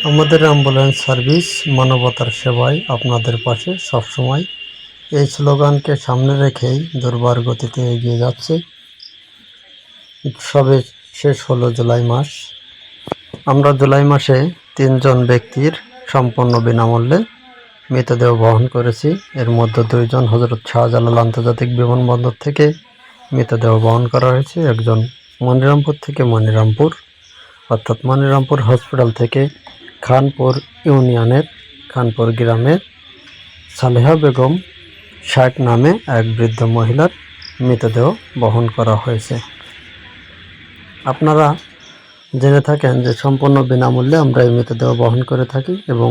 আমাদের ambulance service মানবতার সেবায় আপনাদের পাশে সবসময়। এই স্লোগানকে সামনে রেখেই দুর্বার গতিতে এগিয়ে যাচ্ছে। সবে শেষ হলো জুলাই মাস। আমরা জুলাই মাসে 3 জন ব্যক্তির সম্পূর্ণ বিনামূল্যে মৃতদেহ বহন করেছি। এর মধ্যে 2 জন হযরত শাহজালাল আন্তর্জাতিক বিমানবন্দর থেকে মৃতদেহ বহন করা হয়েছে। একজন মনিরামপুর থেকে অর্থাৎ মনিরামপুর হসপিটাল থেকে খানপুর ইউনিয়নের খানপুর গ্রামের সালেহা বেগম 60 নামে এক বৃদ্ধ মহিলার মৃতদেহ বহন করা হয়েছে। আপনারা জেনে থাকেন যে সম্পূর্ণ বিনামূল্যে আমরা এই মৃতদেহ বহন করে থাকি এবং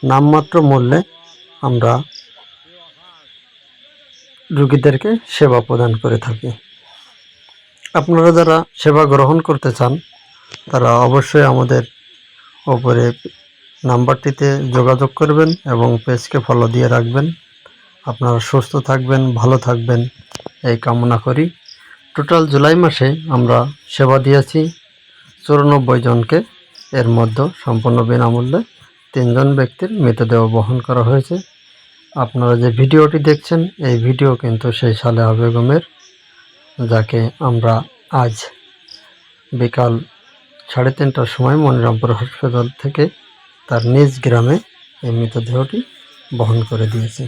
নামমাত্র মূল্যে আমরা রোগীদেরকে সেবা প্রদান করে থাকি। আপনারা যারা সেবা গ্রহণ করতে চান তারা অবশ্যই আমাদের ওপরে নাম্বারটিতে যোগাযোগ করবেন এবং পেজকে ফলো দিয়ে রাখবেন। আপনারা সুস্থ থাকবেন, ভালো থাকবেন এই কামনা করি। টোটাল জুলাই মাসে আমরা সেবা দিয়েছি 94 জনকে। এর মধ্যে সম্পূর্ণ বিনামূল্যে 3 জন ব্যক্তির মৃতদেহ বহন করা হয়েছে। আপনারা যে ভিডিওটি দেখছেন এই ভিডিও কিন্তু সেই সালেহা বেগমের, যাকে আমরা আজ বিকাল 3:30টার সময় মনিরামপুর হাসপাতাল থেকে তার নিজ গ্রামে এই মৃতদেহটি বহন করে দিয়েছি।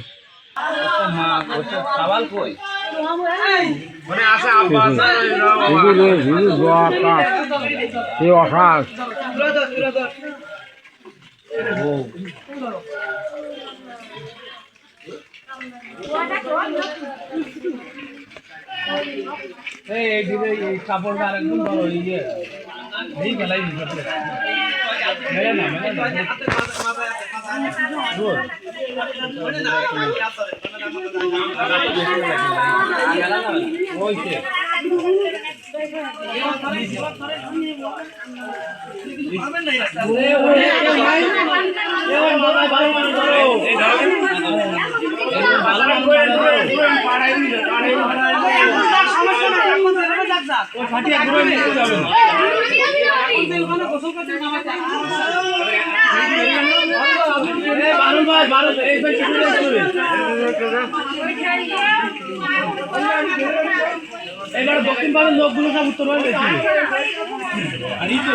এবার দক্ষিণ পাড়ার লোকগুলো সব উত্তর পাড়ায় গেছিল। আর এই তো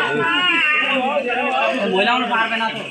মহিলা পারবে না তো।